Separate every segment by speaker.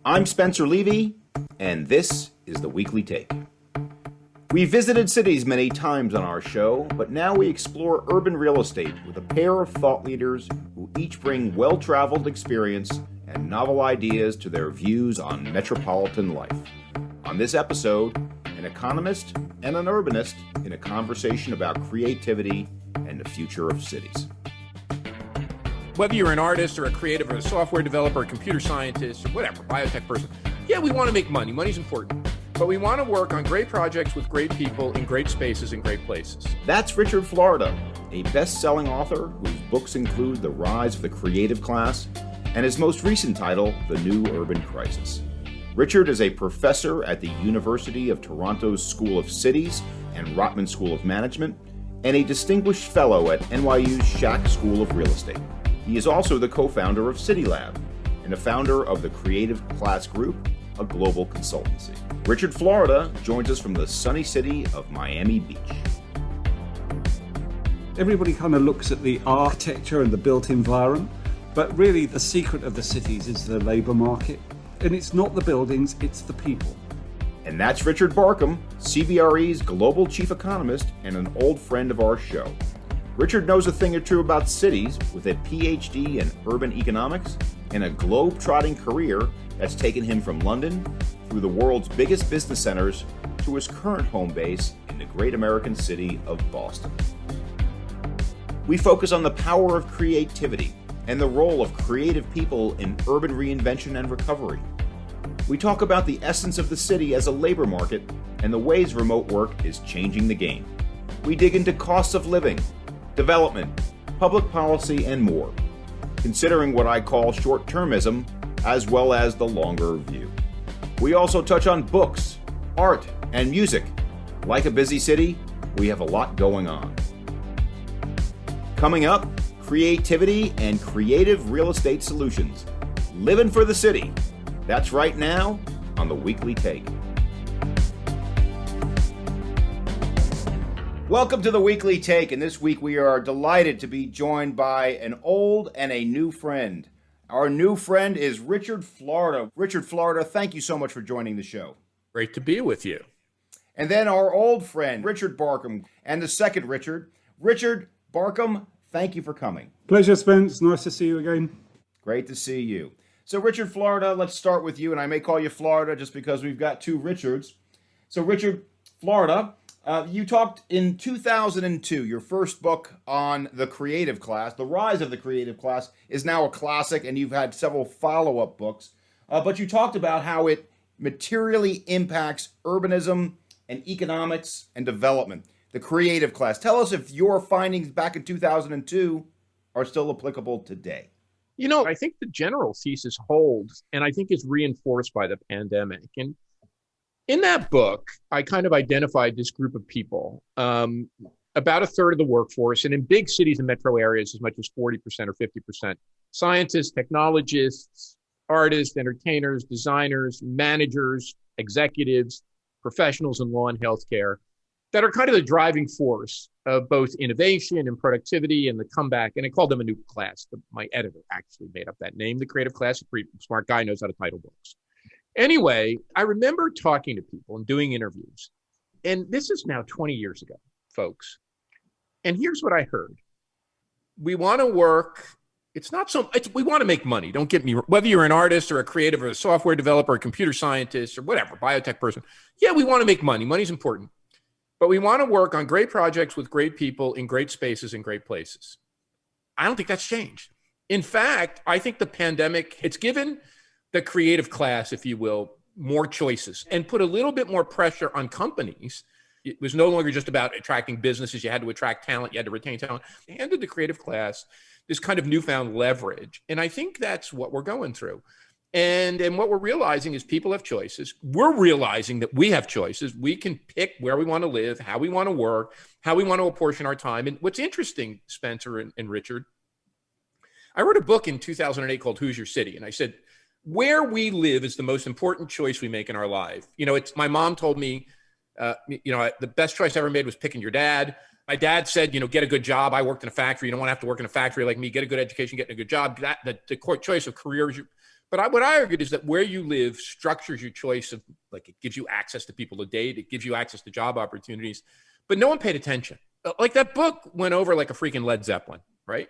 Speaker 1: I'm Spencer Levy, and this is the Weekly Take. We visited cities many times on our show, but now we explore urban real estate with a pair of thought leaders who each bring well-traveled experience and novel ideas to their views on metropolitan life. On this episode, an economist and an urbanist in a conversation about creativity and the future of cities.
Speaker 2: Whether you're an artist or a creative or a software developer, a computer scientist, or whatever, biotech person, yeah, we want to make money. Money's important. But we want to work on great projects with great people in great spaces and great places.
Speaker 1: That's Richard Florida, a best-selling author whose books include The Rise of the Creative Class and his most recent title, The New Urban Crisis. Richard is a professor at the University of Toronto's School of Cities and Rotman School of Management, and a distinguished fellow at NYU's Schack School of Real Estate. He is also the co-founder of CityLab and the founder of the Creative Class Group, a global consultancy. Richard Florida joins us from the sunny city of Miami Beach.
Speaker 3: Everybody kind of looks at the architecture and the built environment, but really the secret of the cities is the labor market. And it's not the buildings, it's the people.
Speaker 1: And that's Richard Barkham, CBRE's global chief economist and an old friend of our show. Richard knows a thing or two about cities with a PhD in urban economics and a globe-trotting career that's taken him from London through the world's biggest business centers to his current home base in the great American city of Boston. We focus on the power of creativity and the role of creative people in urban reinvention and recovery. We talk about the essence of the city as a labor market and the ways remote work is changing the game. We dig into costs of living, development, public policy, and more, considering what I call short-termism as well as the longer view. We also touch on books, art, and music. Like a busy city, we have a lot going on. Coming up, creativity and creative real estate solutions. Living for the city. That's right now on the Weekly Take. Welcome to the Weekly Take, and this week we are delighted to be joined by an old and a new friend. Our new friend is Richard Florida. Richard Florida, thank you so much for joining the show.
Speaker 2: Great to be with you.
Speaker 1: And then our old friend, Richard Barkham, and the second Richard. Richard Barkham, thank you for coming.
Speaker 3: Pleasure, Spence. Nice to see you again.
Speaker 1: Great to see you. So Richard Florida, let's start with you, and I may call you Florida just because we've got two Richards. So Richard Florida, you talked in 2002, your first book on the creative class, The Rise of the Creative Class, is now a classic, and you've had several follow-up books. But you talked about how it materially impacts urbanism and economics and development, the creative class. Tell us if your findings back in 2002 are still applicable today.
Speaker 2: You know, I think the general thesis holds, and I think is reinforced by the pandemic. And in that book, I kind of identified this group of people, about a third of the workforce, and in big cities and metro areas, as much as 40% or 50%, scientists, technologists, artists, entertainers, designers, managers, executives, professionals in law and healthcare, that are kind of the driving force of both innovation and productivity and the comeback. And I called them a new class. My editor actually made up that name, the creative class. A pretty smart guy, knows how to title books. Anyway, I remember talking to people and doing interviews. And this is now 20 years ago, folks. And here's what I heard. We want to work. We want to make money. Don't get me wrong. Whether you're an artist or a creative or a software developer, a computer scientist or whatever, biotech person. Yeah, we want to make money. Money's important. But we want to work on great projects with great people in great spaces and great places. I don't think that's changed. In fact, I think the pandemic, it's given the creative class, if you will, more choices and put a little bit more pressure on companies. It was no longer just about attracting businesses. You had to attract talent. You had to retain talent. It handed the creative class this kind of newfound leverage. And I think that's what we're going through. And what we're realizing is people have choices. We're realizing that we have choices. We can pick where we want to live, how we want to work, how we want to apportion our time. And what's interesting, Spencer and Richard, I wrote a book in 2008 called Who's Your City? And I said, where we live is the most important choice we make in our life. You know, my mom told me, the best choice I ever made was picking your dad. My dad said, get a good job. I worked in a factory. You don't want to have to work in a factory like me. Get a good education, get a good job. The choice of career is But what I argued is that where you live structures your choice of, like, it gives you access to people to date, it gives you access to job opportunities, but no one paid attention. Like, that book went over like a freaking Led Zeppelin, right?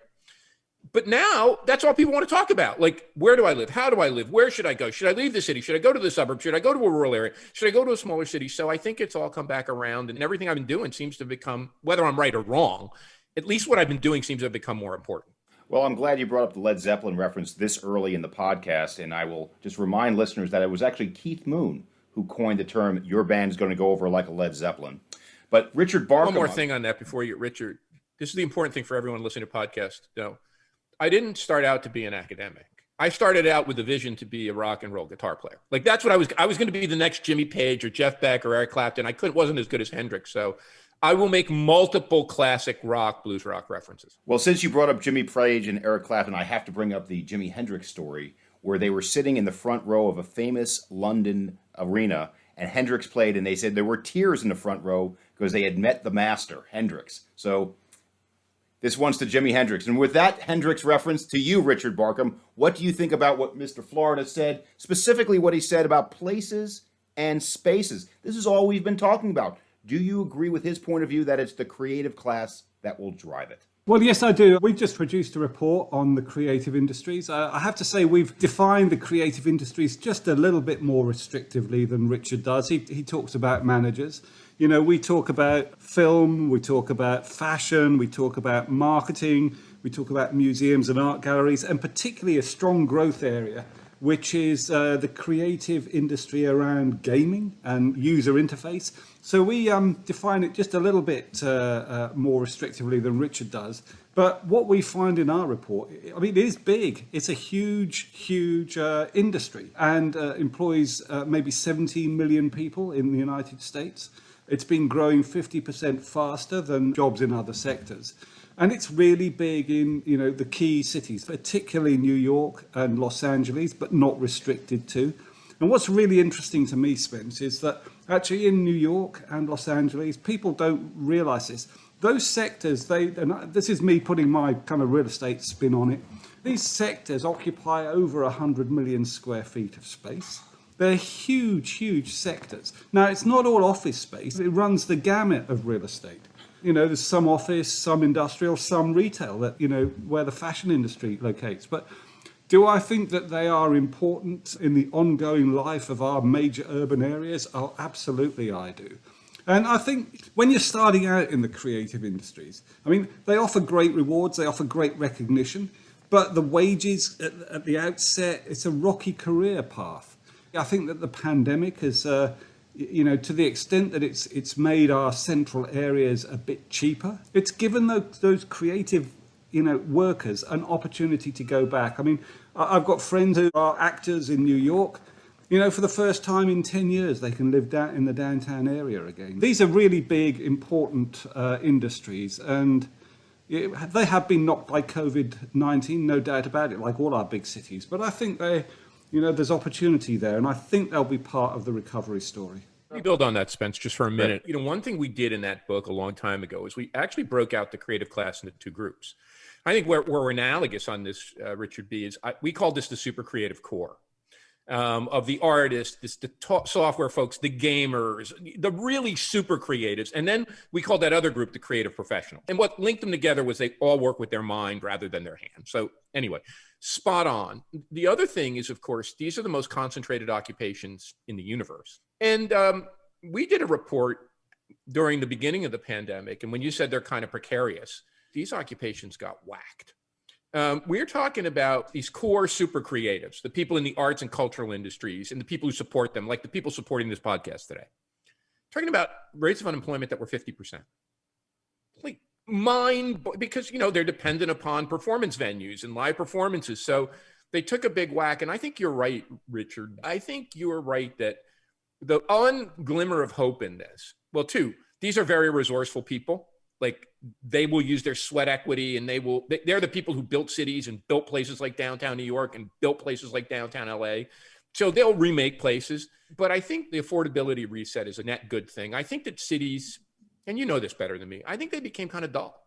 Speaker 2: But now that's all people want to talk about. Like, where do I live? How do I live? Where should I go? Should I leave the city? Should I go to the suburbs? Should I go to a rural area? Should I go to a smaller city? So I think it's all come back around, and everything I've been doing seems to become, whether I'm right or wrong, at least what I've been doing seems to have become more important.
Speaker 1: Well, I'm glad you brought up the Led Zeppelin reference this early in the podcast, and I will just remind listeners that it was actually Keith Moon who coined the term, your band is going to go over like a Led Zeppelin. But Richard Barkham...
Speaker 2: One more thing on that before you get Richard. This is the important thing for everyone listening to podcasts. No, I didn't start out to be an academic. I started out with a vision to be a rock and roll guitar player. Like, that's what I was going to be the next Jimmy Page or Jeff Beck or Eric Clapton. Wasn't as good as Hendrix. So I will make multiple classic rock, blues rock references.
Speaker 1: Well, since you brought up Jimmy Page and Eric Clapton, I have to bring up the Jimi Hendrix story where they were sitting in the front row of a famous London arena and Hendrix played, and they said there were tears in the front row because they had met the master, Hendrix. So this one's to Jimi Hendrix. And with that Hendrix reference to you, Richard Barkham, what do you think about what Mr. Florida said, specifically what he said about places and spaces? This is all we've been talking about. Do you agree with his point of view that it's the creative class that will drive it?
Speaker 3: Well, yes, I do. We just produced a report on the creative industries. I have to say we've defined the creative industries just a little bit more restrictively than Richard does. He talks about managers. You know, we talk about film, we talk about fashion, we talk about marketing, we talk about museums and art galleries, and particularly a strong growth area, which is the creative industry around gaming and user interface. So we define it just a little bit more restrictively than Richard does. But what we find in our report, I mean, it is big. It's a huge, huge industry and employs maybe 17 million people in the United States. It's been growing 50% faster than jobs in other sectors. And it's really big in, you know, the key cities, particularly New York and Los Angeles, but not restricted to. And what's really interesting to me, Spence, is that actually in New York and Los Angeles, people don't realize this. Those sectors, and this is me putting my kind of real estate spin on it, these sectors occupy over 100 million square feet of space. They're huge, huge sectors. Now, it's not all office space. It runs the gamut of real estate. You know, there's some office, some industrial, some retail that, you know, where the fashion industry locates. But do I think that they are important in the ongoing life of our major urban areas? Oh, absolutely I do. And I think when you're starting out in the creative industries, I mean, they offer great rewards, they offer great recognition, but the wages at the outset, it's a rocky career path. I think that the pandemic has, you know, to the extent that it's made our central areas a bit cheaper, it's given those creative, you know, workers an opportunity to go back. I mean, I've got friends who are actors in New York. You know, for the first time in 10 years, they can live down in the downtown area again. These are really big, important industries, and they have been knocked by COVID-19, no doubt about it, like all our big cities. But I think you know, there's opportunity there, and I think they'll be part of the recovery story.
Speaker 2: Let me build on that, Spence, just for a minute. You know, one thing we did in that book a long time ago is we actually broke out the creative class into two groups. I think where we're analogous on this, Richard B., is we call this the super creative core of the artists, the software folks, the gamers, the really super creatives. And then we called that other group the creative professional. And what linked them together was they all work with their mind rather than their hand. So anyway, spot on. The other thing is, of course, these are the most concentrated occupations in the universe. And we did a report during the beginning of the pandemic. And when you said they're kind of precarious, these occupations got whacked. We're talking about these core super creatives, the people in the arts and cultural industries and the people who support them, like the people supporting this podcast today. Talking about rates of unemployment that were 50%. Like because, you know, they're dependent upon performance venues and live performances. So they took a big whack. And I think you're right, Richard. I think you're right that the glimmer of hope in this, well, two, these are very resourceful people. Like, they will use their sweat equity, and they're the people who built cities and built places like downtown New York and built places like downtown LA. So they'll remake places. But I think the affordability reset is a net good thing. I think that cities, and you know this better than me, I think they became kind of dull.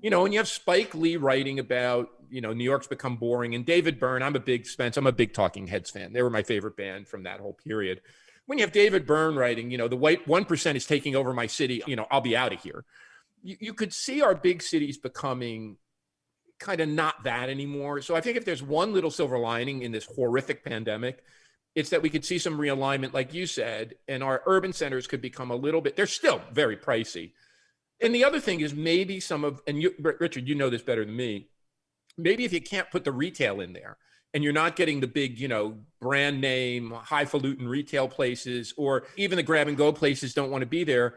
Speaker 2: When you have Spike Lee writing about, New York's become boring, and David Byrne, I'm a big Talking Heads fan. They were my favorite band from that whole period. When you have David Byrne writing, the white 1% is taking over my city, I'll be out of here. You could see our big cities becoming kind of not that anymore. So I think if there's one little silver lining in this horrific pandemic, it's that we could see some realignment, like you said, and our urban centers could become a little bit, they're still very pricey. And the other thing is maybe Richard, you know this better than me, maybe if you can't put the retail in there and you're not getting the big, brand name, highfalutin retail places, or even the grab and go places don't want to be there,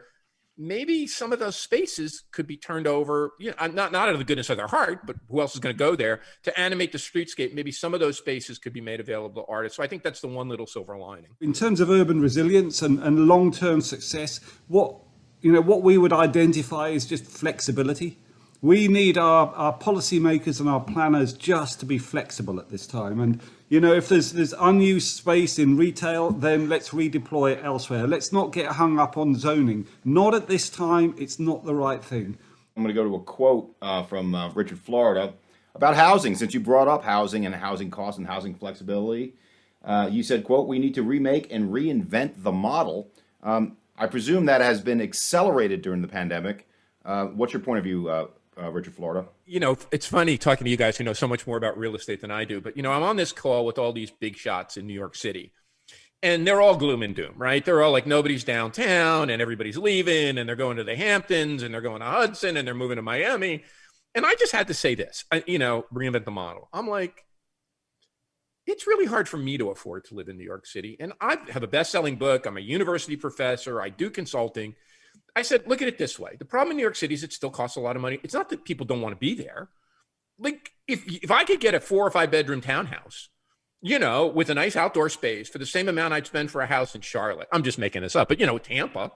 Speaker 2: maybe some of those spaces could be turned over, not out of the goodness of their heart, but who else is going to go there to animate the streetscape? Maybe some of those spaces could be made available to artists. So I think that's the one little silver lining.
Speaker 3: In terms of urban resilience and long-term success, what we would identify is just flexibility. We need our policymakers and our planners just to be flexible at this time. And, if there's unused space in retail, then let's redeploy it elsewhere. Let's not get hung up on zoning. Not at this time. It's not the right thing.
Speaker 1: I'm going to go to a quote from Richard Florida about housing. Since you brought up housing and housing costs and housing flexibility, you said, quote, "We need to remake and reinvent the model." I presume that has been accelerated during the pandemic. What's your point of view, Richard Florida?
Speaker 2: It's funny talking to you guys who know so much more about real estate than I do, but, I'm on this call with all these big shots in New York City, and they're all gloom and doom, right? They're all like, nobody's downtown and everybody's leaving and they're going to the Hamptons and they're going to Hudson and they're moving to Miami. And I just had to say this, reinvent the model. I'm like, it's really hard for me to afford to live in New York City. And I have a best-selling book. I'm a university professor. I do consulting. I said, look at it this way. The problem in New York City is it still costs a lot of money. It's not that people don't want to be there. Like, if I could get a 4 or 5 bedroom townhouse, with a nice outdoor space for the same amount I'd spend for a house in Charlotte, I'm just making this up, but, Tampa,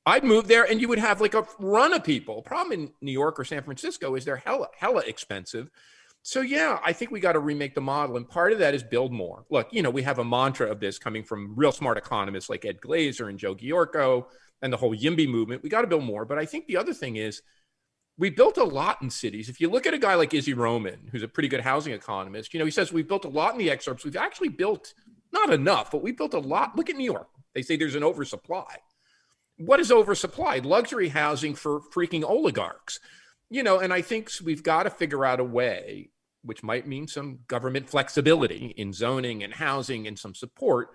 Speaker 2: I'd move there and you would have like a run of people. Problem in New York or San Francisco is they're hella expensive. So, yeah, I think we got to remake the model. And part of that is build more. Look, we have a mantra of this coming from real smart economists like Ed Glazer and Joe Giorgio and the whole YIMBY movement. We got to build more. But I think the other thing is we built a lot in cities. If you look at a guy like Izzy Roman, who's a pretty good housing economist, he says we've built a lot in the exurbs. We've actually built not enough, but we built a lot. Look at New York. They say there's an oversupply. What is oversupplied? Luxury housing for freaking oligarchs. And I think we've got to figure out a way, which might mean some government flexibility in zoning and housing and some support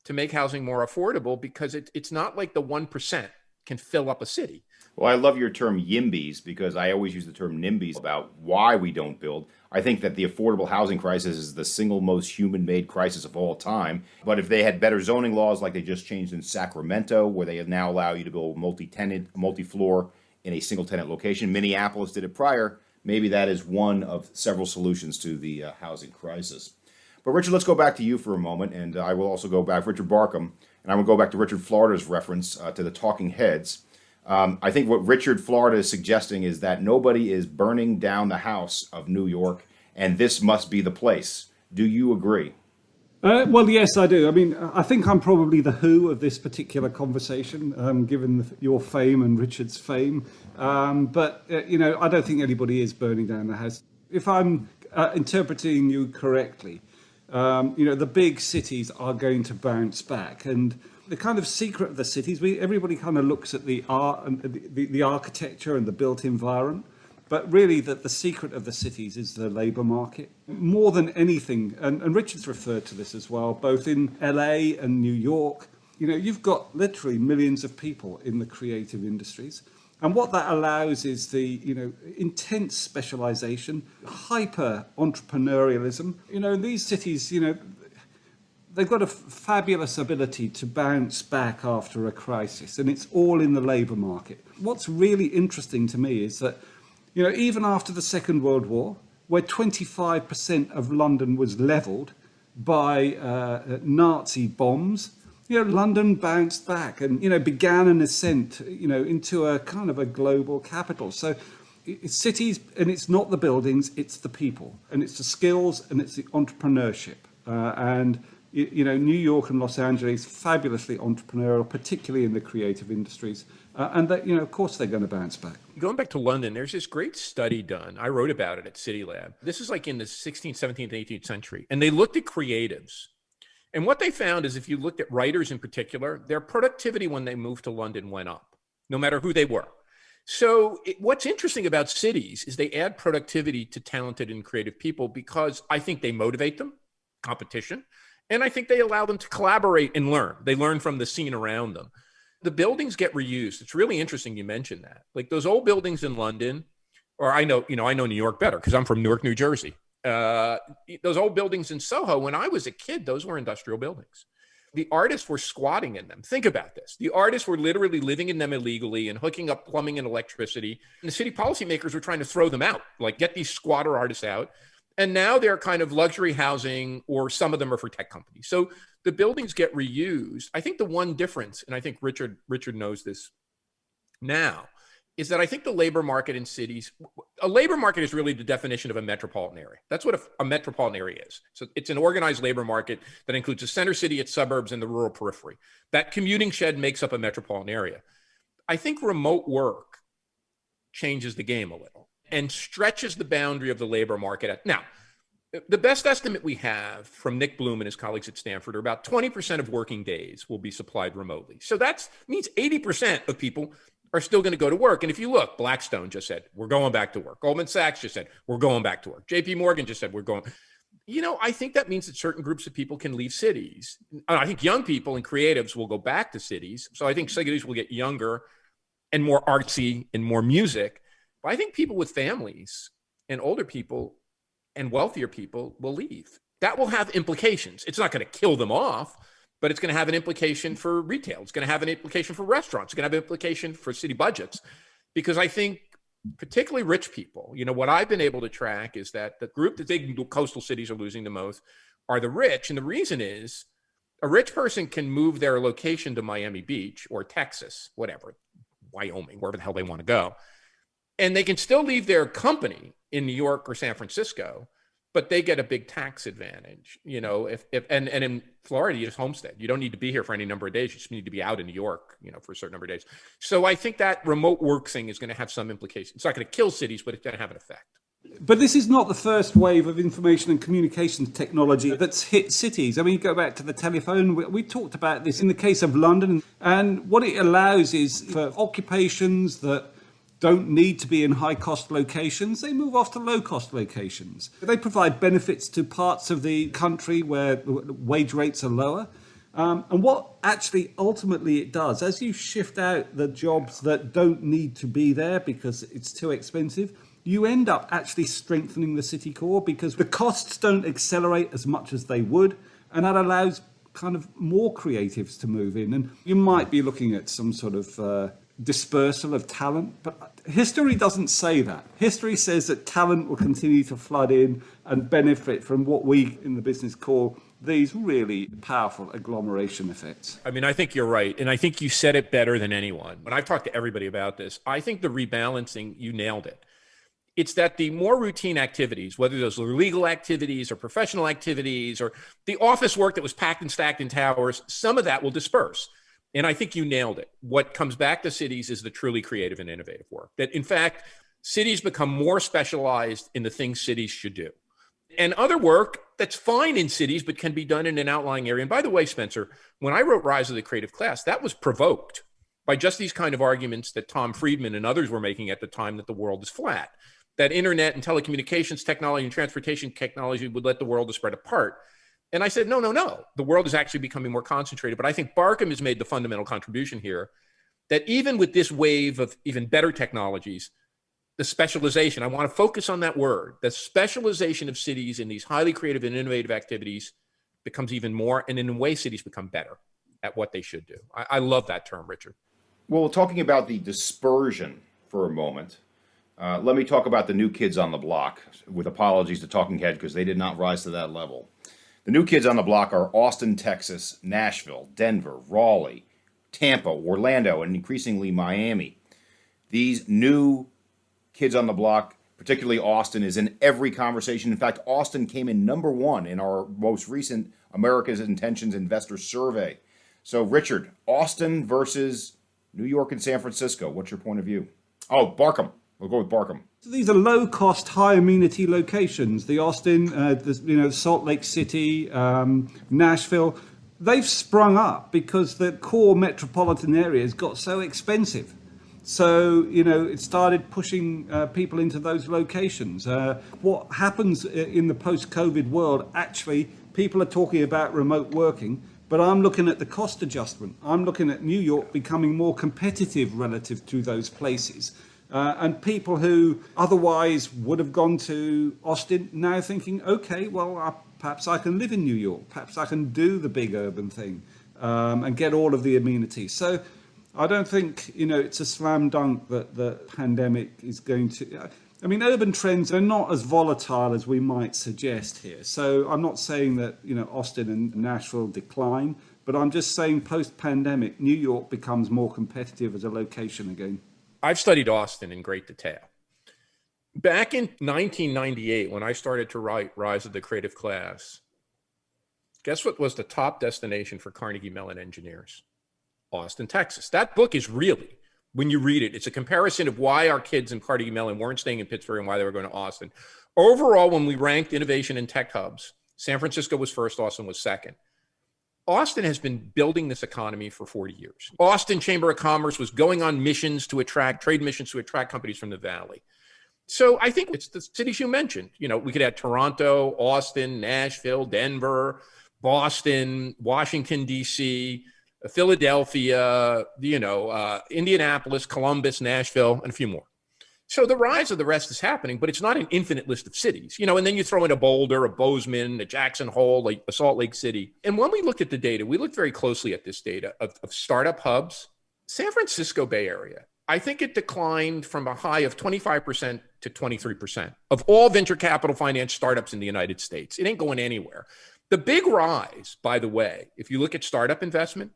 Speaker 2: to make housing more affordable, because it's not like the 1% can fill up a city.
Speaker 1: Well, I love your term YIMBYs, because I always use the term NIMBYs about why we don't build. I think that the affordable housing crisis is the single most human-made crisis of all time. But if they had better zoning laws like they just changed in Sacramento, where they now allow you to build multi-tenant, multi-floor in a single-tenant location, Minneapolis did it prior, maybe that is one of several solutions to the housing crisis. But Richard, let's go back to you for a moment, and I will also go back, Richard Barkham, and I will go back to Richard Florida's reference to the Talking Heads. I think what Richard Florida is suggesting is that nobody is burning down the house of New York, and this must be the place. Do you agree?
Speaker 3: Well, yes, I do. I mean, I think I'm probably the who of this particular conversation, given your fame and Richard's fame. But I don't think anybody is burning down the house. If I'm interpreting you correctly, the big cities are going to bounce back, and the kind of secret of the cities, everybody kind of looks at the art and the architecture and the built environment, but really the secret of the cities is the labour market. More than anything, and Richard's referred to this as well, both in LA and New York, you've got literally millions of people in the creative industries. And what that allows is the, intense specialization, hyper entrepreneurialism. In these cities, they've got a fabulous ability to bounce back after a crisis, and it's all in the labour market. What's really interesting to me is that, even after the Second World War, where 25% of London was levelled by Nazi bombs, London bounced back and, began an ascent, into a kind of a global capital. So it's cities, and it's not the buildings, it's the people, and it's the skills, and it's the entrepreneurship. And New York and Los Angeles, fabulously entrepreneurial, particularly in the creative industries. And that, of course, they're going to bounce back.
Speaker 2: Going back to London, there's this great study done. I wrote about it at City Lab. This is like in the 16th, 17th, 18th century. And they looked at creatives. And what they found is if you looked at writers in particular, their productivity when they moved to London went up, no matter who they were. So what's interesting about cities is they add productivity to talented and creative people because I think they motivate them, competition, and I think they allow them to collaborate and learn. They learn from the scene around them. The buildings get reused. It's really interesting you mentioned that. Like those old buildings in London, or I know New York better because I'm from Newark, New Jersey. Those old buildings in Soho, when I was a kid, those were industrial buildings. The artists were squatting in them. Think about this. The artists were literally living in them illegally and hooking up plumbing and electricity. And the city policymakers were trying to throw them out, like get these squatter artists out. And now they're kind of luxury housing, or some of them are for tech companies. So the buildings get reused. I think the one difference, and I think Richard knows this now, is that I think the labor market in cities, a labor market is really the definition of a metropolitan area. That's what a metropolitan area is. So it's an organized labor market that includes the center city, its suburbs, and the rural periphery. That commuting shed makes up a metropolitan area. I think remote work changes the game a little and stretches the boundary of the labor market. Now, the best estimate we have from Nick Bloom and his colleagues at Stanford are about 20% of working days will be supplied remotely. So that means 80% of people are still going to go to work. And if you look, Blackstone just said, we're going back to work. Goldman Sachs just said, we're going back to work. JP Morgan just said, we're going. I think that means that certain groups of people can leave cities. I think young people and creatives will go back to cities. So I think cities will get younger and more artsy and more music. But I think people with families and older people and wealthier people will leave. That will have implications. It's not going to kill them off, but it's going to have an implication for retail. It's going to have an implication for restaurants. It's going to have an implication for city budgets. Because I think particularly rich people, what I've been able to track is that the group that big coastal cities are losing the most are the rich. And the reason is a rich person can move their location to Miami Beach or Texas, whatever, Wyoming, wherever the hell they want to go. And they can still leave their company in New York or San Francisco, but they get a big tax advantage, and in Florida, you just homestead. You don't need to be here for any number of days. You just need to be out in New York, for a certain number of days. So I think that remote work thing is going to have some implications. It's not going to kill cities, but it's going to have an effect.
Speaker 3: But this is not the first wave of information and communications technology that's hit cities. I mean, go back to the telephone. We talked about this in the case of London. And what it allows is for occupations that don't need to be in high-cost locations, they move off to low-cost locations. They provide benefits to parts of the country where wage rates are lower. And what actually ultimately it does, as you shift out the jobs that don't need to be there because it's too expensive, you end up actually strengthening the city core because the costs don't accelerate as much as they would, and that allows kind of more creatives to move in. And you might be looking at some sort of dispersal of talent, but history doesn't say that. History says that talent will continue to flood in and benefit from what we in the business call these really powerful agglomeration effects.
Speaker 2: I mean, I think you're right. And I think you said it better than anyone. When I've talked to everybody about this, I think the rebalancing, you nailed it. It's that the more routine activities, whether those are legal activities or professional activities or the office work that was packed and stacked in towers, some of that will disperse. And I think you nailed it. What comes back to cities is the truly creative and innovative work. That, in fact, cities become more specialized in the things cities should do. And other work that's fine in cities, but can be done in an outlying area. And by the way, Spencer, when I wrote Rise of the Creative Class, that was provoked by just these kind of arguments that Tom Friedman and others were making at the time that the world is flat, that internet and telecommunications technology and transportation technology would let the world spread apart. And I said, no. The world is actually becoming more concentrated. But I think Barkham has made the fundamental contribution here that even with this wave of even better technologies, the specialization, I want to focus on that word, the specialization of cities in these highly creative and innovative activities becomes even more, and in a way, cities become better at what they should do. I love that term, Richard.
Speaker 1: Well, talking about the dispersion for a moment, let me talk about the new kids on the block, with apologies to Talking Head because they did not rise to that level. The new kids on the block are Austin, Texas, Nashville, Denver, Raleigh, Tampa, Orlando, and increasingly Miami. These new kids on the block particularly Austin, is in every conversation. In fact, Austin came in number one in our most recent America's Intentions Investor Survey. So, Richard, Austin versus New York and San Francisco. What's your point of view? Oh, Barkham. We'll go with Barkham.
Speaker 3: So these are low-cost, high-amenity locations. The Austin, Salt Lake City, Nashville, they've sprung up because the core metropolitan areas got so expensive. So, it started pushing people into those locations. What happens in the post-COVID world, actually, people are talking about remote working, but I'm looking at the cost adjustment. I'm looking at New York becoming more competitive relative to those places. And people who otherwise would have gone to Austin now thinking, okay, well, perhaps I can live in New York. Perhaps I can do the big urban thing and get all of the amenities. So I don't think, it's a slam dunk that the pandemic is going to... urban trends are not as volatile as we might suggest here. So I'm not saying that, Austin and Nashville decline, but I'm just saying post-pandemic, New York becomes more competitive as a location again.
Speaker 2: I've studied Austin in great detail. Back in 1998, when I started to write Rise of the Creative Class, guess what was the top destination for Carnegie Mellon engineers? Austin, Texas. That book is really, when you read it, it's a comparison of why our kids in Carnegie Mellon weren't staying in Pittsburgh and why they were going to Austin. Overall, when we ranked innovation and tech hubs, San Francisco was first, Austin was second. Austin has been building this economy for 40 years. Austin Chamber of Commerce was going on missions to attract, trade missions to attract companies from the Valley. So I think it's the cities you mentioned. We could add Toronto, Austin, Nashville, Denver, Boston, Washington, D.C., Philadelphia, Indianapolis, Columbus, Nashville, and a few more. So the rise of the rest is happening, but it's not an infinite list of cities, and then you throw in a Boulder, a Bozeman, a Jackson Hole, a Salt Lake City. And when we looked at the data, we looked very closely at this data of startup hubs. San Francisco Bay Area, I think it declined from a high of 25% to 23% of all venture capital finance startups in the United States. It ain't going anywhere. The big rise, by the way, if you look at startup investment,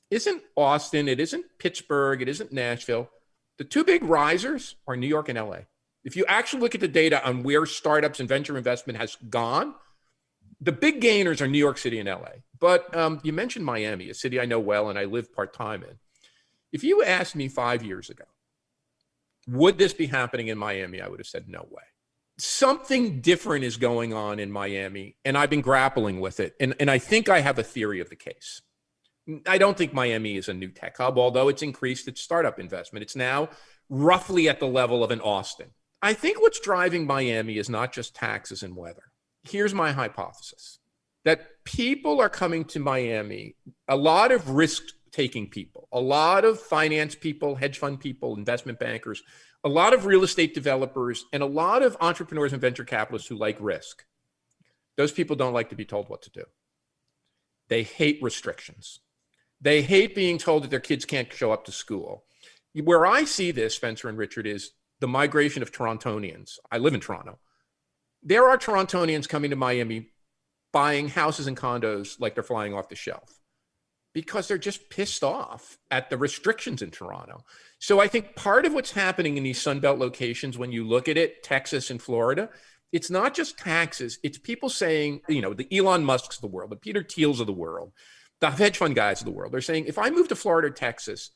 Speaker 2: isn't Austin, it isn't Pittsburgh, it isn't Nashville. The two big risers are New York and LA. If you actually look at the data on where startups and venture investment has gone, the big gainers are New York City and LA. But you mentioned Miami, a city I know well and I live part-time in. If you asked me 5 years ago, would this be happening in Miami? I would have said no way. Something different is going on in Miami, and I've been grappling with it. And I think I have a theory of the case. I don't think Miami is a new tech hub, although it's increased its startup investment. It's now roughly at the level of an Austin. I think what's driving Miami is not just taxes and weather. Here's my hypothesis, that people are coming to Miami, a lot of risk-taking people, a lot of finance people, hedge fund people, investment bankers, a lot of real estate developers, and a lot of entrepreneurs and venture capitalists who like risk. Those people don't like to be told what to do. They hate restrictions. They hate being told that their kids can't show up to school. Where I see this, Spencer and Richard, is the migration of Torontonians. I live in Toronto. There are Torontonians coming to Miami, buying houses and condos like they're flying off the shelf because they're just pissed off at the restrictions in Toronto. So I think part of what's happening in these Sunbelt locations, when you look at it, Texas and Florida, it's not just taxes. It's people saying, the Elon Musks of the world, the Peter Thiels of the world, the hedge fund guys of the world. They're saying, if I move to Florida or Texas,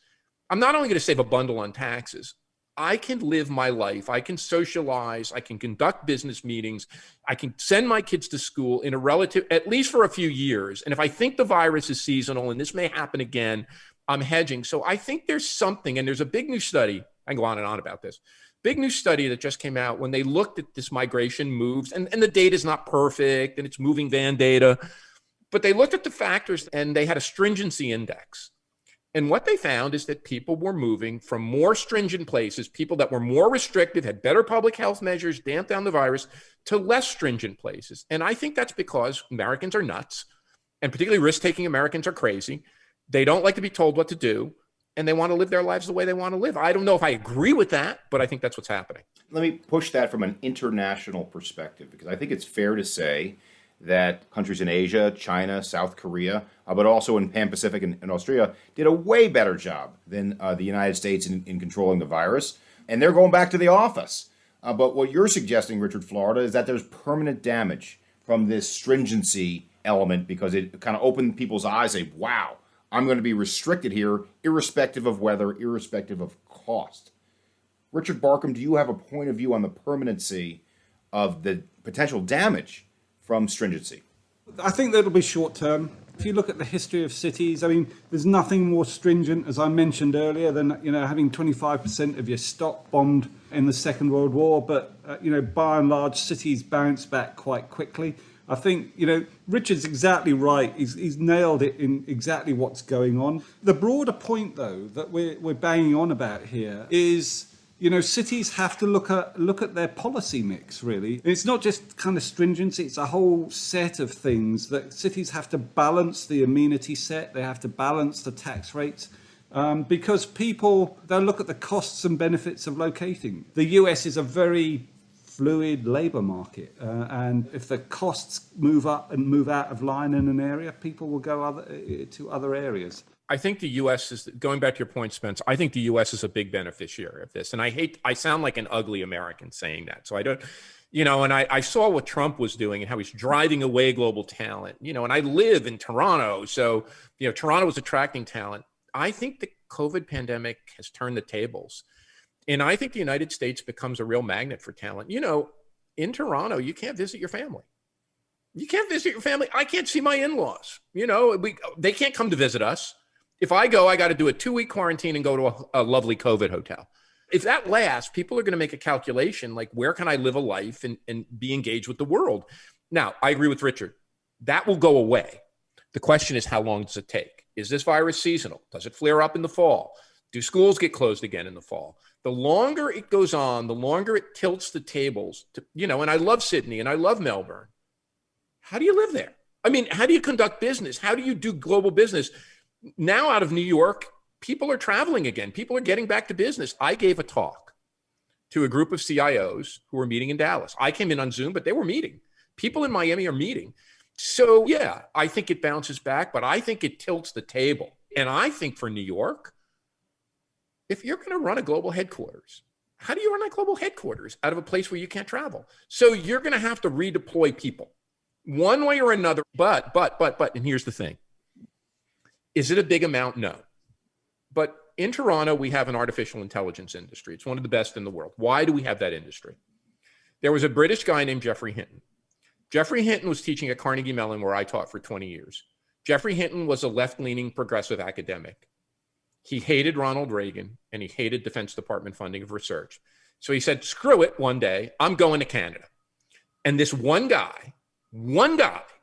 Speaker 2: I'm not only going to save a bundle on taxes, I can live my life. I can socialize. I can conduct business meetings. I can send my kids to school in a relative, at least for a few years. And if I think the virus is seasonal and this may happen again, I'm hedging. So I think there's something, and there's a big new study. I can go on and on about this. Big new study that just came out when they looked at this migration moves, and the data is not perfect and it's moving van data, but they looked at the factors and they had a stringency index. And what they found is that people were moving from more stringent places, people that were more restrictive, had better public health measures, damped down the virus, to less stringent places. And I think that's because Americans are nuts, and particularly risk-taking Americans are crazy. They don't like to be told what to do, and they want to live their lives the way they want to live. I don't know if I agree with that, but I think that's what's happening.
Speaker 1: Let me push that from an international perspective, because I think it's fair to say that countries in Asia, China, South Korea, but also in Pan-Pacific and Australia, did a way better job than the United States in controlling the virus. And they're going back to the office. But what you're suggesting, Richard Florida, is that there's permanent damage from this stringency element because it kind of opened people's eyes. Say, wow, I'm going to be restricted here, irrespective of weather, irrespective of cost. Richard Barkham, do you have a point of view on the permanency of the potential damage from stringency?
Speaker 3: I think that'll be short term. If you look at the history of cities, I mean, there's nothing more stringent, as I mentioned earlier, than having 25% of your stock bombed in the Second World War. But by and large, cities bounce back quite quickly. I think Richard's exactly right. He's nailed it in exactly what's going on. The broader point, though, that we're banging on about here is, cities have to look at their policy mix, really. And it's not just kind of stringency, it's a whole set of things that cities have to balance the amenity set, they have to balance the tax rates, because they'll look at the costs and benefits of locating. The US is a very fluid labour market, and if the costs move up and move out of line in an area, people will go to other areas.
Speaker 2: I think the U.S. is, going back to your point, Spence, I think the U.S. is a big beneficiary of this. And I sound like an ugly American saying that. So I don't, and I saw what Trump was doing and how he's driving away global talent, and I live in Toronto. So, Toronto was attracting talent. I think the COVID pandemic has turned the tables. And I think the United States becomes a real magnet for talent. In Toronto, you can't visit your family. You can't visit your family. I can't see my in-laws. They can't come to visit us. If I go, I got to do a 2-week quarantine and go to a lovely COVID hotel. If that lasts, people are going to make a calculation like, where can I live a life and be engaged with the world? Now, I agree with Richard. That will go away. The question is, how long does it take? Is this virus seasonal? Does it flare up in the fall? Do schools get closed again in the fall? The longer it goes on, the longer it tilts the tables. And I love Sydney and I love Melbourne. How do you live there? I mean, how do you conduct business? How do you do global business? Now out of New York, people are traveling again. People are getting back to business. I gave a talk to a group of CIOs who were meeting in Dallas. I came in on Zoom, but they were meeting. People in Miami are meeting. So yeah, I think it bounces back, but I think it tilts the table. And I think for New York, if you're going to run a global headquarters, how do you run a global headquarters out of a place where you can't travel? So you're going to have to redeploy people one way or another. But, and here's the thing. Is it a big amount? No. But in Toronto, we have an artificial intelligence industry. It's one of the best in the world. Why do we have that industry? There was a British guy named Geoffrey Hinton. Geoffrey Hinton was teaching at Carnegie Mellon, where I taught for 20 years. Geoffrey Hinton was a left-leaning progressive academic. He hated Ronald Reagan, and he hated Defense Department funding of research. So he said, screw it, one day, I'm going to Canada. And this one guy,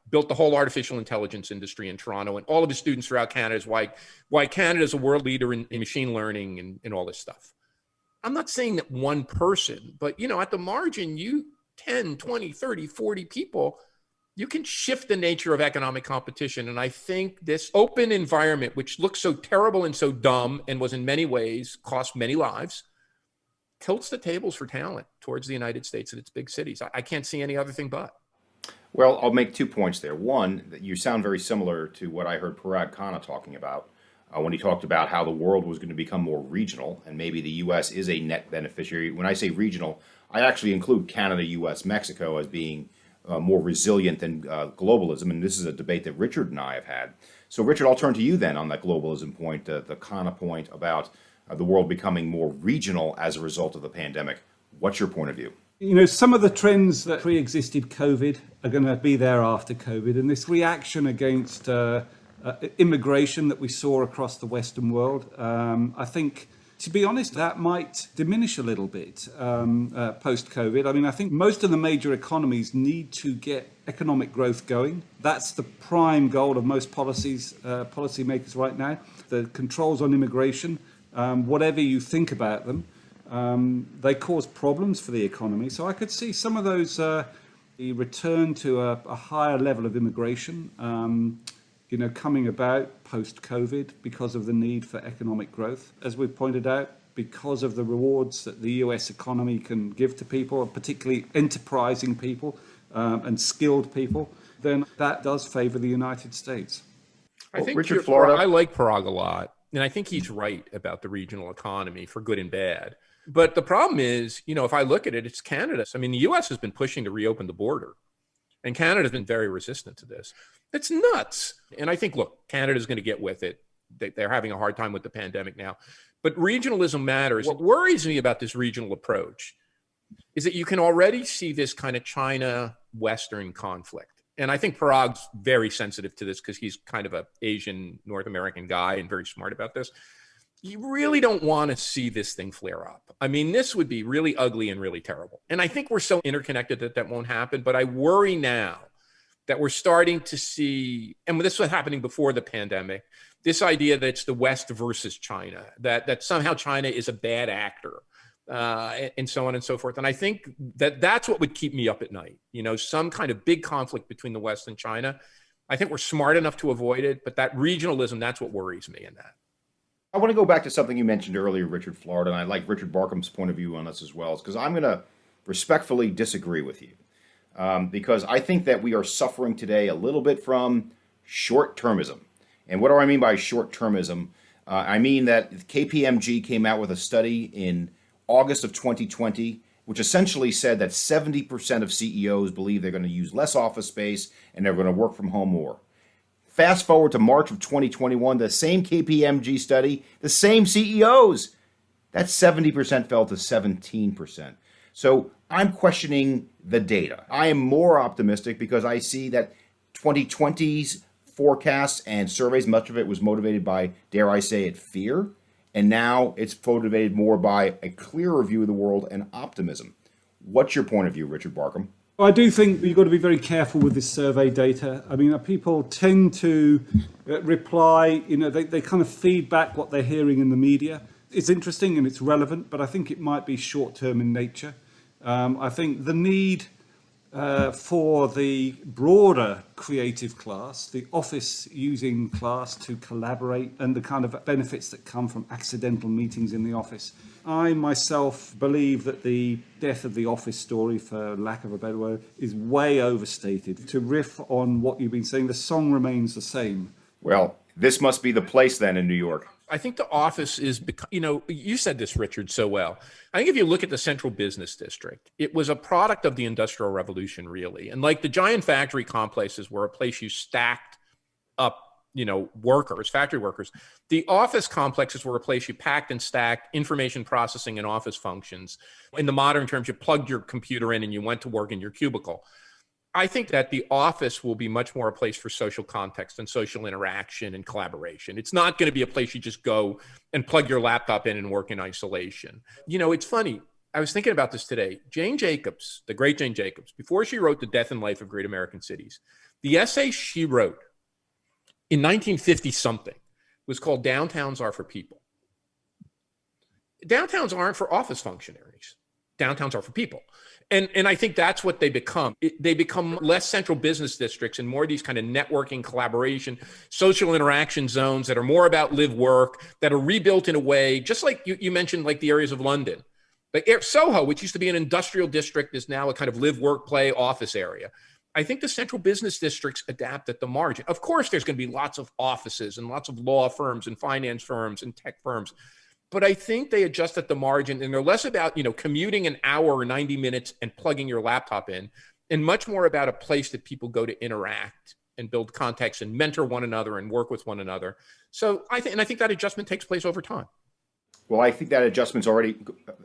Speaker 2: built the whole artificial intelligence industry in Toronto, and all of his students throughout Canada is why Canada is a world leader in machine learning and all this stuff. I'm not saying that one person, but at the margin, 10, 20, 30, 40 people, you can shift the nature of economic competition. And I think this open environment, which looks so terrible and so dumb and was in many ways cost many lives, tilts the tables for talent towards the United States and its big cities. I can't see any other thing but.
Speaker 1: Well, I'll make 2 points there. One, that you sound very similar to what I heard Parag Khanna talking about when he talked about how the world was going to become more regional, and maybe the U.S. is a net beneficiary. When I say regional, I actually include Canada, U.S., Mexico as being more resilient than globalism, and this is a debate that Richard and I have had. So, Richard, I'll turn to you then on that globalism point, the Khanna point about the world becoming more regional as a result of the pandemic. What's your point of view?
Speaker 3: Some of the trends that pre-existed COVID are going to be there after COVID, and this reaction against immigration that we saw across the Western world, I think, to be honest, that might diminish a little bit post-COVID. I mean, I think most of the major economies need to get economic growth going. That's the prime goal of most policymakers right now. The controls on immigration, whatever you think about them, they cause problems for the economy. So I could see some of those, the return to a higher level of immigration, coming about post-COVID because of the need for economic growth. As we've pointed out, because of the rewards that the US economy can give to people, particularly enterprising people and skilled people, then that does favor the United States.
Speaker 2: I think
Speaker 1: Richard Florida.
Speaker 2: I like Parag a lot, and I think he's right about the regional economy for good and bad. But the problem is, if I look at it, it's Canada. I mean, the US has been pushing to reopen the border, and Canada's been very resistant to this. It's nuts. And I think, look, Canada's going to get with it. They're having a hard time with the pandemic now. But regionalism matters. What worries me about this regional approach is that you can already see this kind of China-Western conflict. And I think Parag's very sensitive to this because he's kind of an Asian North American guy and very smart about this. You really don't want to see this thing flare up. I mean, this would be really ugly and really terrible. And I think we're so interconnected that won't happen. But I worry now that we're starting to see, and this was happening before the pandemic, this idea that it's the West versus China, that somehow China is a bad actor, and so on and so forth. And I think that's what would keep me up at night. Some kind of big conflict between the West and China. I think we're smart enough to avoid it, but that regionalism, that's what worries me in that.
Speaker 1: I want to go back to something you mentioned earlier, Richard Florida, and I like Richard Barkham's point of view on this as well, because I'm going to respectfully disagree with you. Because I think that we are suffering today a little bit from short-termism. And what do I mean by short-termism? I mean that KPMG came out with a study in August of 2020, which essentially said that 70% of CEOs believe they're going to use less office space and they're going to work from home more. Fast forward to March of 2021, the same KPMG study, the same CEOs, that 70% fell to 17%. So I'm questioning the data. I am more optimistic because I see that 2020's forecasts and surveys, much of it was motivated by, dare I say it, fear. And now it's motivated more by a clearer view of the world and optimism. What's your point of view, Richard Barkham?
Speaker 3: I do think you've got to be very careful with this survey data. I mean, people tend to reply, they kind of feed back what they're hearing in the media. It's interesting and it's relevant, but I think it might be short-term in nature. I think the need for the broader creative class, the office-using class to collaborate, and the kind of benefits that come from accidental meetings in the office. I myself believe that the death of the office story, for lack of a better word, is way overstated. To riff on what you've been saying, the song remains the same.
Speaker 1: Well, this must be the place then in New York.
Speaker 2: I think the office is, you said this, Richard, so well. I think if you look at the central business district, it was a product of the Industrial Revolution, really. And like the giant factory complexes were a place you stacked up, workers, factory workers. The office complexes were a place you packed and stacked information processing and office functions. In the modern terms, you plugged your computer in and you went to work in your cubicle. I think that the office will be much more a place for social context and social interaction and collaboration. It's not going to be a place you just go and plug your laptop in and work in isolation. It's funny. I was thinking about this today. Jane Jacobs, the great Jane Jacobs, before she wrote The Death and Life of Great American Cities, the essay she wrote in 1950-something was called Downtowns Are for People. Downtowns aren't for office functionaries. Downtowns are for people. And I think that's what they become. They become less central business districts and more these kind of networking, collaboration, social interaction zones that are more about live work, that are rebuilt in a way, just like you mentioned, like the areas of London. Like Soho, which used to be an industrial district, is now a kind of live, work, play office area. I think the central business districts adapt at the margin. Of course, there's going to be lots of offices and lots of law firms and finance firms and tech firms. But I think they adjust at the margin, and they're less about, commuting an hour or 90 minutes and plugging your laptop in, and much more about a place that people go to interact and build context and mentor one another and work with one another. So I think that adjustment takes place over time.
Speaker 1: Well, I think that adjustment's already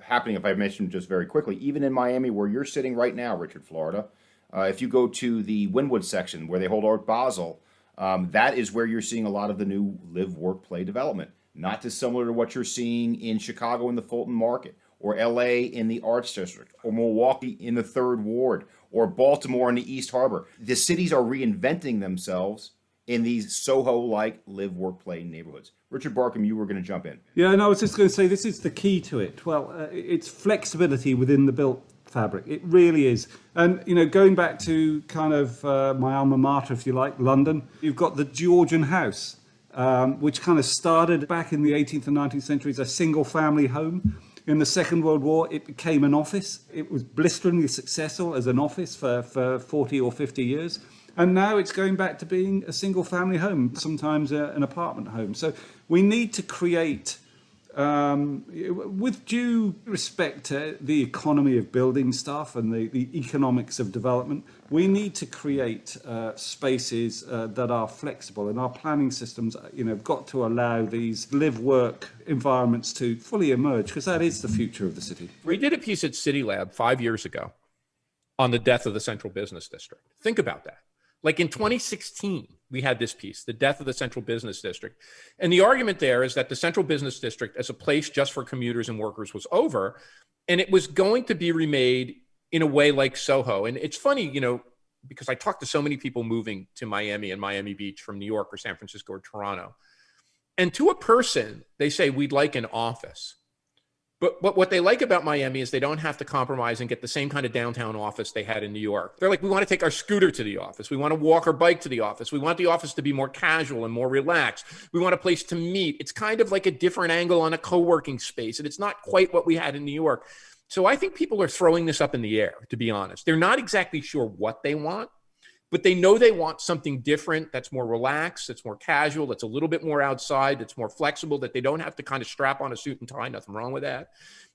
Speaker 1: happening, if I mention just very quickly. Even in Miami, where you're sitting right now, Richard, Florida, if you go to the Wynwood section where they hold Art Basel, that is where you're seeing a lot of the new live, work, play development. Not dissimilar to what you're seeing in Chicago in the Fulton Market, or LA in the Arts District, or Milwaukee in the Third Ward, or Baltimore in the East Harbor. The cities are reinventing themselves in these Soho-like live, work, play neighborhoods. Richard Barkham, you were going to jump in.
Speaker 3: Yeah, and I was just going to say this is the key to it. Well, it's flexibility within the built fabric. It really is. And, going back to kind of my alma mater, if you like, London, you've got the Georgian house, which kind of started back in the 18th and 19th century as a single-family home. In the Second World War, it became an office. It was blisteringly successful as an office for 40 or 50 years. And now it's going back to being a single-family home, sometimes an apartment home. So we need to create with due respect to the economy of building stuff and the economics of development, we need to create spaces that are flexible, and our planning systems, have got to allow these live-work environments to fully emerge, because that is the future of the city.
Speaker 2: We did a piece at City Lab 5 years ago on the death of the Central Business District. Think about that. Like in 2016, we had this piece, the death of the Central Business District. And the argument there is that the Central Business District as a place just for commuters and workers was over, and it was going to be remade in a way like Soho. And it's funny, because I talked to so many people moving to Miami and Miami Beach from New York or San Francisco or Toronto. And to a person, they say, we'd like an office. But what they like about Miami is they don't have to compromise and get the same kind of downtown office they had in New York. They're like, we want to take our scooter to the office. We want to walk or bike to the office. We want the office to be more casual and more relaxed. We want a place to meet. It's kind of like a different angle on a co-working space. And it's not quite what we had in New York. So I think people are throwing this up in the air, to be honest. They're not exactly sure what they want, but they know they want something different that's more relaxed, that's more casual, that's a little bit more outside, that's more flexible, that they don't have to kind of strap on a suit and tie. Nothing wrong with that.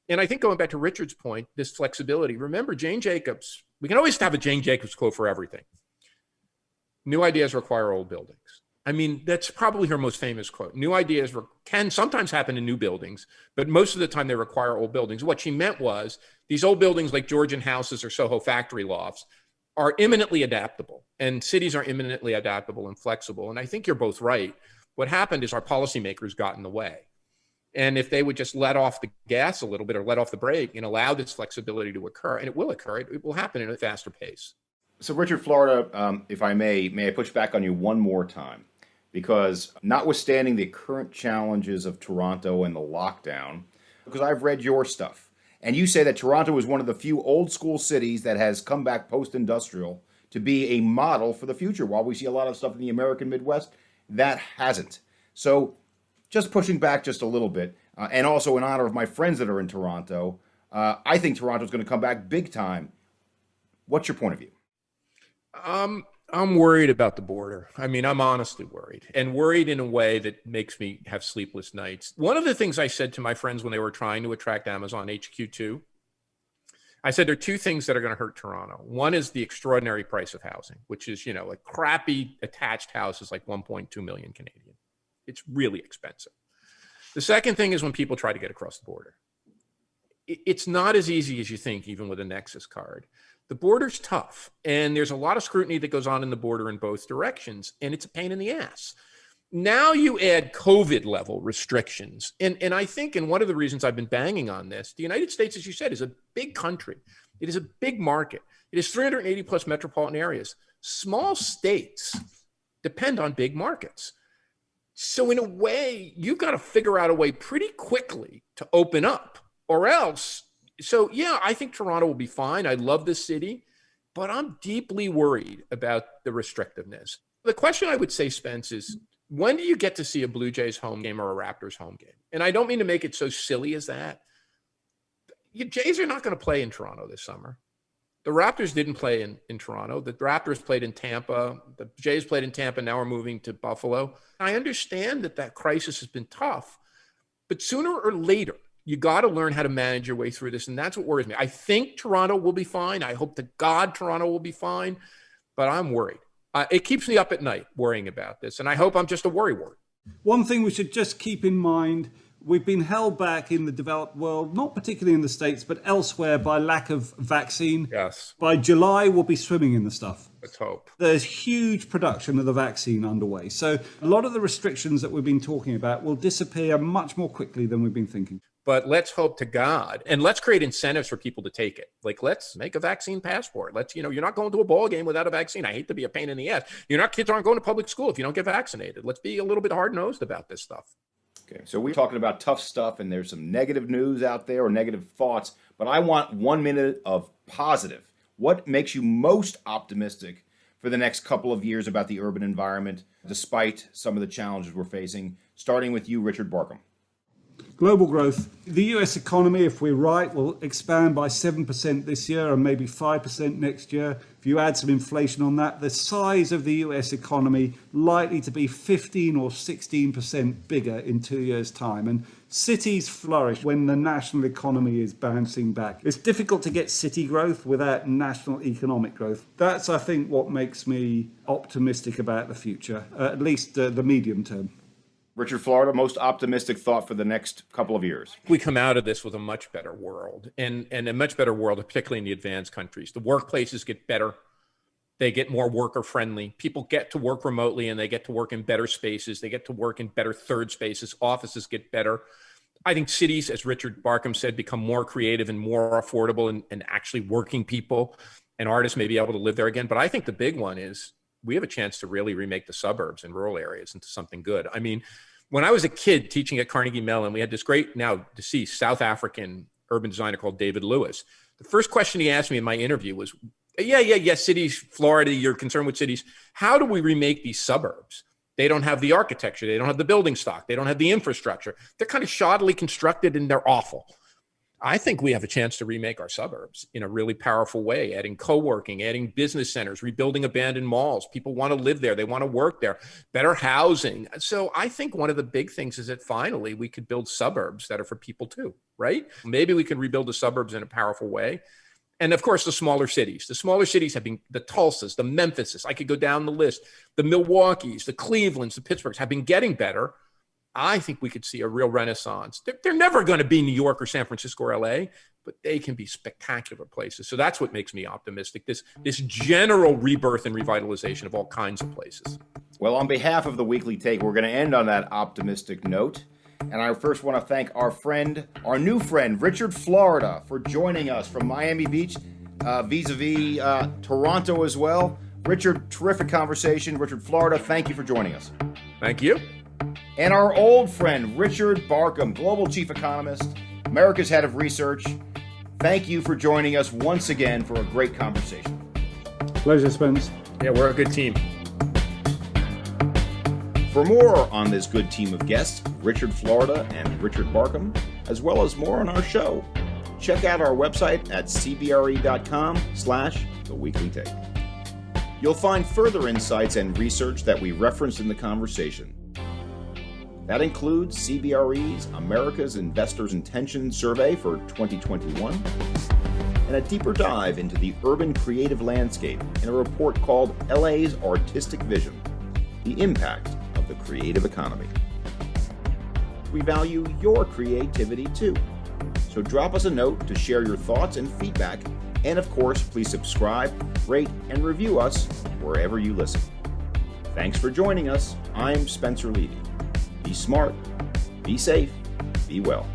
Speaker 2: And I think going back to Richard's point, this flexibility, remember Jane Jacobs, we can always have a Jane Jacobs quote for everything. New ideas require old buildings. I mean, that's probably her most famous quote. New ideas can sometimes happen in new buildings, but most of the time they require old buildings. What she meant was these old buildings like Georgian houses or Soho factory lofts are imminently adaptable, and cities are imminently adaptable and flexible. And I think you're both right. What happened is our policymakers got in the way. And if they would just let off the gas a little bit or let off the brake and allow this flexibility to occur, and it will occur, it will happen at a faster pace.
Speaker 1: So Richard, Florida, if I may I push back on you one more time? Because notwithstanding the current challenges of Toronto and the lockdown, because I've read your stuff, and you say that Toronto is one of the few old school cities that has come back post-industrial to be a model for the future. While we see a lot of stuff in the American Midwest, that hasn't. So just pushing back just a little bit, and also in honor of my friends that are in Toronto, I think Toronto's going to come back big time. What's your point of view?
Speaker 2: I'm worried about the border. I mean, I'm honestly worried, and worried in a way that makes me have sleepless nights. One of the things I said to my friends when they were trying to attract Amazon HQ2, I said there are two things that are going to hurt Toronto. One is the extraordinary price of housing, which is, like crappy attached houses like 1.2 million Canadian. It's really expensive. The second thing is when people try to get across the border. It's not as easy as you think, even with a Nexus card. The border's tough, and there's a lot of scrutiny that goes on in the border in both directions, and it's a pain in the ass. Now you add COVID level restrictions. And I think, and one of the reasons I've been banging on this, the United States, as you said, is a big country. It is a big market. It is 380 plus metropolitan areas. Small states depend on big markets. So in a way, you've got to figure out a way pretty quickly to open up, or else. So yeah, I think Toronto will be fine. I love this city, but I'm deeply worried about the restrictiveness. The question I would say, Spence, is when do you get to see a Blue Jays home game or a Raptors home game? And I don't mean to make it so silly as that. The Jays are not going to play in Toronto this summer. The Raptors didn't play in Toronto. The Raptors played in Tampa. The Jays played in Tampa. Now we're moving to Buffalo. I understand that crisis has been tough, but sooner or later, you got to learn how to manage your way through this. And that's what worries me. I think Toronto will be fine. I hope to God Toronto will be fine, but I'm worried. It keeps me up at night worrying about this. And I hope I'm just a worrywart.
Speaker 3: One thing we should just keep in mind, we've been held back in the developed world, not particularly in the States, but elsewhere by lack of vaccine.
Speaker 2: Yes.
Speaker 3: By July, we'll be swimming in the stuff.
Speaker 2: Let's hope.
Speaker 3: There's huge production of the vaccine underway. So a lot of the restrictions that we've been talking about will disappear much more quickly than we've been thinking.
Speaker 2: But let's hope to God, and let's create incentives for people to take it. Like, let's make a vaccine passport. You're not going to a ball game without a vaccine. I hate to be a pain in the ass. Kids aren't going to public school if you don't get vaccinated. Let's be a little bit hard-nosed about this stuff.
Speaker 1: Okay, so we're talking about tough stuff, and there's some negative news out there or negative thoughts, but I want 1 minute of positive. What makes you most optimistic for the next couple of years about the urban environment, despite some of the challenges we're facing, starting with you, Richard Barkham?
Speaker 3: Global growth. The US economy, if we're right, will expand by 7% this year and maybe 5% next year. If you add some inflation on that, the size of the US economy likely to be 15 or 16% bigger in 2 years' time. And cities flourish when the national economy is bouncing back. It's difficult to get city growth without national economic growth. That's, I think, what makes me optimistic about the future, at least the medium term.
Speaker 1: Richard, Florida, most optimistic thought for the next couple of years?
Speaker 2: We come out of this with a much better world, and a much better world, particularly in the advanced countries. The workplaces get better. They get more worker friendly. People get to work remotely and they get to work in better spaces. They get to work in better third spaces. Offices get better. I think cities, as Richard Barkham said, become more creative and more affordable, and actually working people and artists may be able to live there again. But I think the big one is we have a chance to really remake the suburbs and rural areas into something good. I mean, when I was a kid teaching at Carnegie Mellon, we had this great, now deceased, South African urban designer called David Lewis. The first question he asked me in my interview was, yeah, cities, Florida, you're concerned with cities. How do we remake these suburbs? They don't have the architecture. They don't have the building stock. They don't have the infrastructure. They're kind of shoddily constructed and they're awful. I think we have a chance to remake our suburbs in a really powerful way, adding co-working, adding business centers, rebuilding abandoned malls. People want to live there. They want to work there, better housing. So I think one of the big things is that finally we could build suburbs that are for people too, right? Maybe we can rebuild the suburbs in a powerful way. And of course, the smaller cities. The smaller cities have been the Tulsas, the Memphises. I could go down the list. The Milwaukees, the Clevelands, the Pittsburghs have been getting better. I think we could see a real renaissance. They're never going to be New York or San Francisco or LA, but they can be spectacular places. So that's what makes me optimistic, this general rebirth and revitalization of all kinds of places.
Speaker 1: Well, on behalf of the Weekly Take, we're going to end on that optimistic note. And I first want to thank our new friend, Richard Florida, for joining us from Miami Beach, vis-a-vis Toronto as well. Richard, terrific conversation. Richard Florida, thank you for joining us.
Speaker 2: Thank you.
Speaker 1: And our old friend, Richard Barkham, Global Chief Economist, America's Head of Research. Thank you for joining us once again for a great conversation.
Speaker 3: Pleasure, Spence.
Speaker 2: Yeah, we're a good team.
Speaker 1: For more on this good team of guests, Richard Florida and Richard Barkham, as well as more on our show, check out our website at cbre.com/theweeklytake. You'll find further insights and research that we referenced in the conversation. That includes CBRE's America's Investors' Intention Survey for 2021, and a deeper dive into the urban creative landscape in a report called LA's Artistic Vision, the impact of the creative economy. We value your creativity too, so drop us a note to share your thoughts and feedback, and of course, please subscribe, rate, and review us wherever you listen. Thanks for joining us. I'm Spencer Levy. Be smart, be safe, be well.